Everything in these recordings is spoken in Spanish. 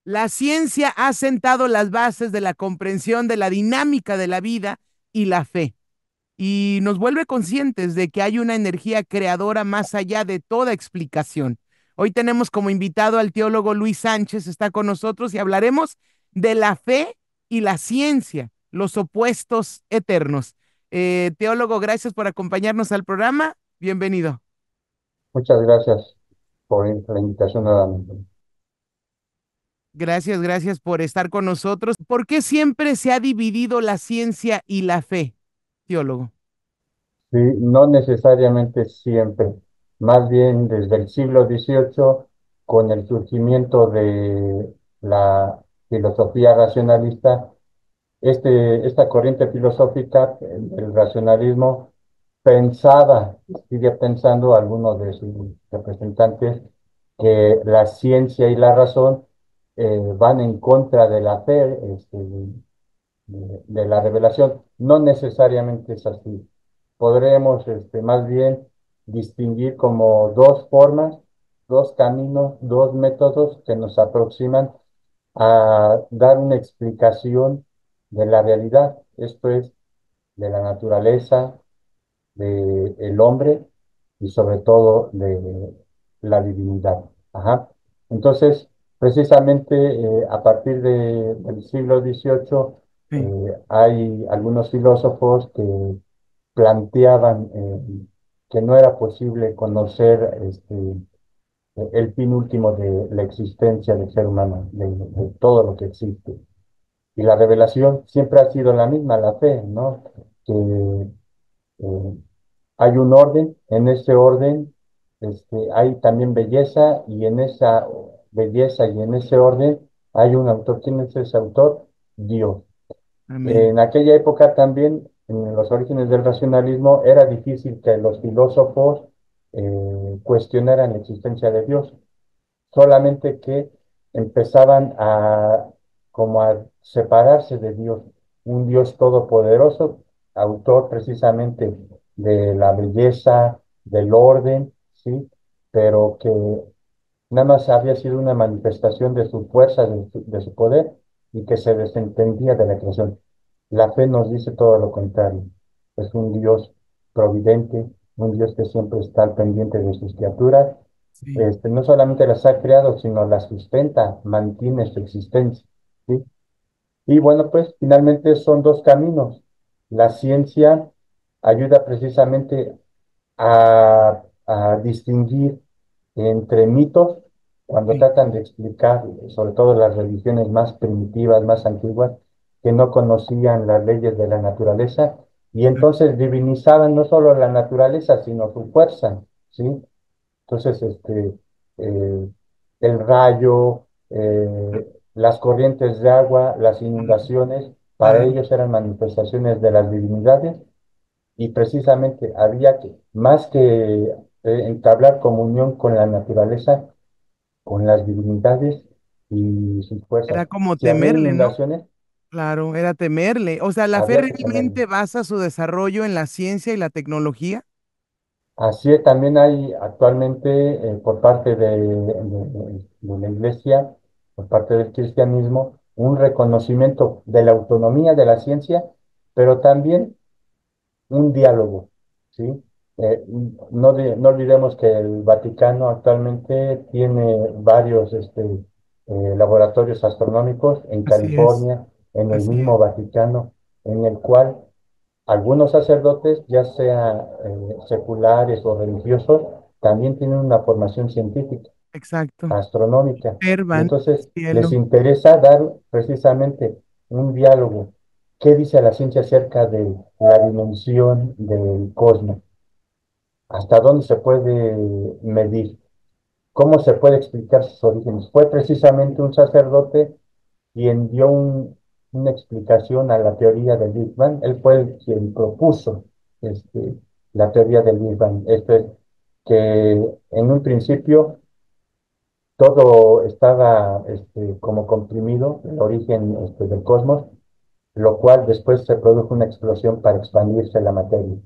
La ciencia ha sentado las bases de la comprensión de la dinámica de la vida y la fe, y nos vuelve conscientes de que hay una energía creadora más allá de toda explicación. Hoy tenemos como invitado al teólogo Luis Sánchez, está con nosotros y hablaremos de la fe y la ciencia, los opuestos eternos. Teólogo, gracias por acompañarnos al programa. Bienvenido. Muchas gracias por la invitación nuevamente. Gracias, gracias por estar con nosotros. ¿Por qué siempre se ha dividido la ciencia y la fe, teólogo? Sí, no necesariamente siempre, más bien desde el siglo XVIII, con el surgimiento de la filosofía racionalista, esta corriente filosófica, el racionalismo, pensaba, sigue pensando algunos de sus representantes, que la ciencia y la razón van en contra de la fe, de la revelación. No necesariamente es así. Podremos, más bien distinguir como dos formas, dos caminos, dos métodos que nos aproximan a dar una explicación de la realidad. Esto es, de la naturaleza, del hombre y sobre todo de la divinidad. Ajá. Entonces, precisamente a partir del siglo XVIII Sí, hay algunos filósofos que planteaban que no era posible conocer el fin último de la existencia del ser humano, de todo lo que existe. Y la revelación siempre ha sido la misma, la fe, ¿no? Que eh, hay un orden, en ese orden hay también belleza y en esa belleza y en ese orden hay un autor. ¿Quién es ese autor? Dios. amén. En aquella época también, en los orígenes del racionalismo, era difícil que los filósofos cuestionaran la existencia de Dios, solamente que empezaban a como a separarse de Dios, un Dios todopoderoso, autor precisamente de la belleza, del orden, ¿sí? Pero que nada más había sido una manifestación de su fuerza, de su poder, y que se desentendía de la creación. La fe nos dice todo lo contrario. Es un Dios providente, un Dios que siempre está al pendiente de sus criaturas. Sí. No solamente las ha creado, sino las sustenta, mantiene su existencia, ¿sí? Y bueno, pues finalmente son dos caminos. La ciencia ayuda precisamente a distinguir entre mitos, cuando Sí, tratan de explicar, sobre todo las religiones más primitivas, más antiguas, que no conocían las leyes de la naturaleza, y exacto. entonces divinizaban no solo la naturaleza, sino su fuerza, ¿sí? Entonces, eh, el rayo, las corrientes de agua, las inundaciones, para Claro. ellos eran manifestaciones de las divinidades y precisamente había que, más que entablar comunión con la naturaleza, con las divinidades y sus fuerzas. Era como Si había temerle, ¿no? inundaciones, Claro, era temerle. O sea, ¿la fe había que temerlo. realmente basa su desarrollo en la ciencia y la tecnología? Así es, también hay actualmente por parte de la Iglesia, por parte del cristianismo, un reconocimiento de la autonomía de la ciencia, pero también un diálogo, ¿sí? No olvidemos que el Vaticano actualmente tiene varios laboratorios astronómicos en Así es, California, en el así es. mismo Vaticano, en el cual algunos sacerdotes, ya sea seculares o religiosos, también tienen una formación científica, Exacto. astronómica, y Observan el entonces les cielo. interesa dar precisamente un diálogo. ¿Qué dice la ciencia acerca de la dimensión del cosmos? ¿Hasta dónde se puede medir? ¿Cómo se puede explicar sus orígenes? Fue precisamente un sacerdote quien dio una explicación a la teoría del Big Bang. Él fue el quien propuso la teoría del Big Bang. Esto es que en un principio todo estaba como comprimido, el origen del cosmos, lo cual después se produjo una explosión para expandirse la materia.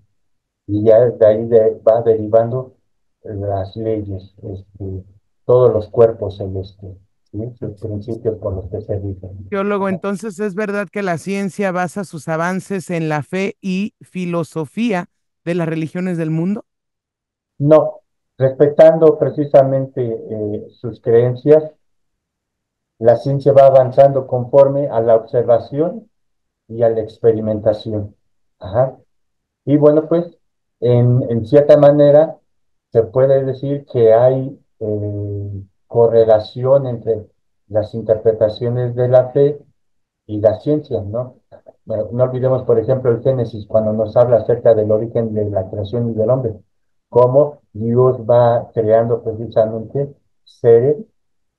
Y ya de ahí va derivando las leyes, todos los cuerpos celestes. ¿sí? Sus Así es. principios por los que se rigen. Teólogo, entonces es verdad que la ciencia basa sus avances en la fe y filosofía de las religiones del mundo. No, respetando precisamente sus creencias, la ciencia va avanzando conforme a la observación y a la experimentación. Ajá. Y bueno, pues en cierta manera se puede decir que hay correlación entre las interpretaciones de la fe y la ciencia, ¿no? No olvidemos, por ejemplo, el Génesis, cuando nos habla acerca del origen de la creación y del hombre, cómo Dios va creando precisamente seres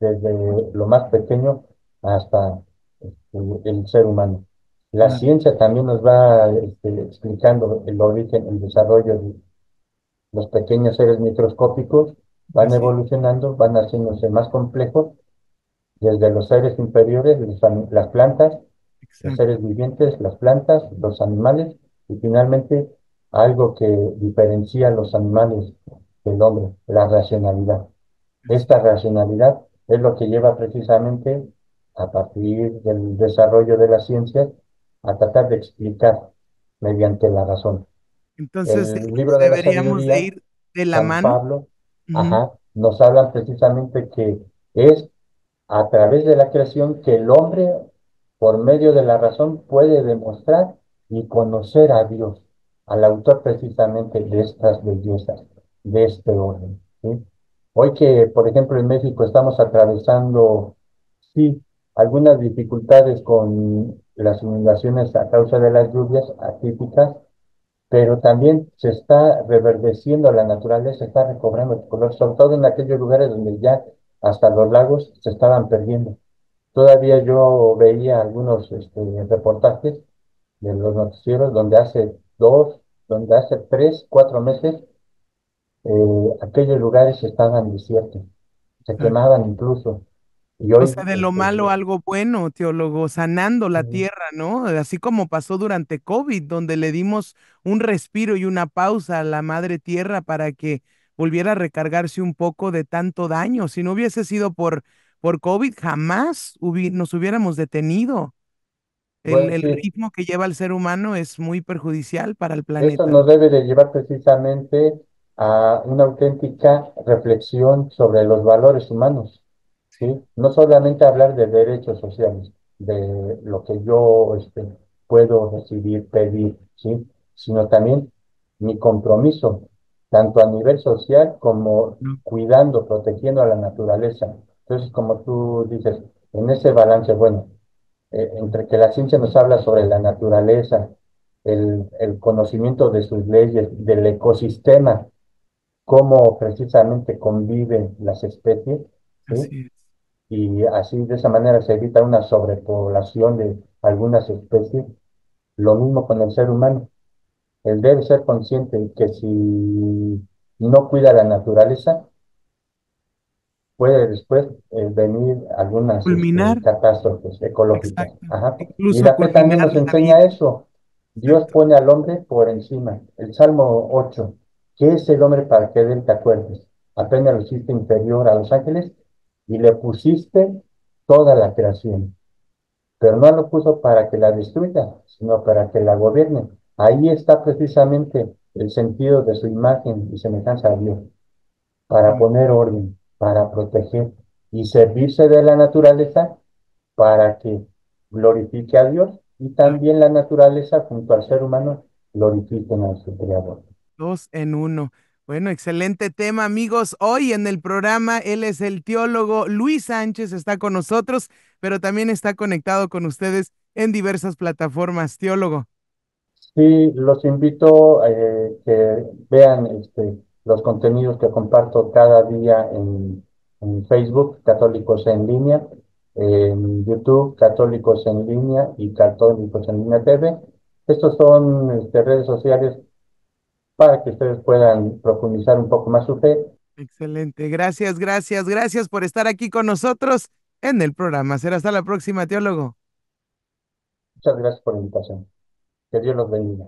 desde lo más pequeño hasta el ser humano. La Claro, ciencia también nos va explicando el origen, el desarrollo de los pequeños seres microscópicos, van así, evolucionando, van haciéndose más complejos, desde los seres inferiores, las plantas, los exacto, seres vivientes, las plantas, los animales, y finalmente algo que diferencia a los animales del hombre, la racionalidad. así Esta es. racionalidad es lo que lleva precisamente, a partir del desarrollo de las ciencias, a tratar de explicar mediante la razón. Entonces El libro de la deberíamos de sabiduría, ir de la San mano. Pablo, Ujú. ajá, nos habla precisamente que es a través de la creación que el hombre, por medio de la razón, puede demostrar y conocer a Dios, al autor precisamente de estas bellezas, de este orden. ¿Sí? Hoy que, por ejemplo, en México estamos atravesando, sí, algunas dificultades con las inundaciones a causa de las lluvias atípicas, pero también se está reverdeciendo la naturaleza, se está recobrando el color, sobre todo en aquellos lugares donde ya hasta los lagos se estaban perdiendo. Todavía yo veía algunos reportajes de los noticieros donde hace donde hace 3, 4 meses, aquellos lugares estaban desiertos, se Exacto. quemaban incluso. Y O hoy, sea, de lo malo algo bueno, teólogo, sanando la eh, tierra, ¿no? Así como pasó durante COVID, donde le dimos un respiro y una pausa a la madre tierra para que volviera a recargarse un poco de tanto daño. Si no hubiese sido por COVID, jamás nos hubiéramos detenido. bueno, El sí, ritmo que lleva el ser humano es muy perjudicial para el esto planeta. nos debe de llevar precisamente a una auténtica reflexión sobre los valores humanos. Sí, ¿Sí? No solamente hablar de derechos sociales, de lo que yo puedo recibir, pedir, ¿sí? Sino también mi compromiso, tanto a nivel social como no, cuidando, protegiendo a la naturaleza. Entonces, como tú dices, en ese balance, bueno, entre que la ciencia nos habla sobre la naturaleza, el conocimiento de sus leyes, del ecosistema, cómo precisamente conviven las especies, ¿sí? así es. Y así de esa manera se evita una sobrepoblación de algunas especies. Lo mismo con el ser humano. Él debe ser consciente de que si no cuida la naturaleza, puede después venir algunas Culminar, catástrofes ecológicas. exacto. Ajá. Y Incluso la fe también culminar nos la enseña vida. eso. Dios Exacto. pone al hombre por encima. El Salmo 8. ¿Qué es el hombre para que de él te acuerdes? Apenas lo hiciste inferior a los ángeles y le pusiste toda la creación. Pero no lo puso para que la destruya, sino para que la gobierne. Ahí está precisamente el sentido de su imagen y semejanza a Dios, para Am- poner orden, para proteger y servirse de la naturaleza para que glorifique a Dios y ah, también la naturaleza junto al ser humano glorifiquen a su creador. Dos en uno. Bueno, excelente tema, amigos. Hoy en el programa, él es el teólogo Luis Sánchez, está con nosotros, pero también está conectado con ustedes en diversas plataformas. Teólogo, Sí, los invito a que vean los contenidos que comparto cada día en Facebook, Católicos en Línea, en YouTube, Católicos en Línea y Católicos en Línea TV. Estos son redes sociales para que ustedes puedan profundizar un poco más su fe. excelente. Gracias, gracias, gracias por estar aquí con nosotros en el programa. Será hasta la próxima, teólogo. Muchas gracias por la invitación. Que Dios los bendiga.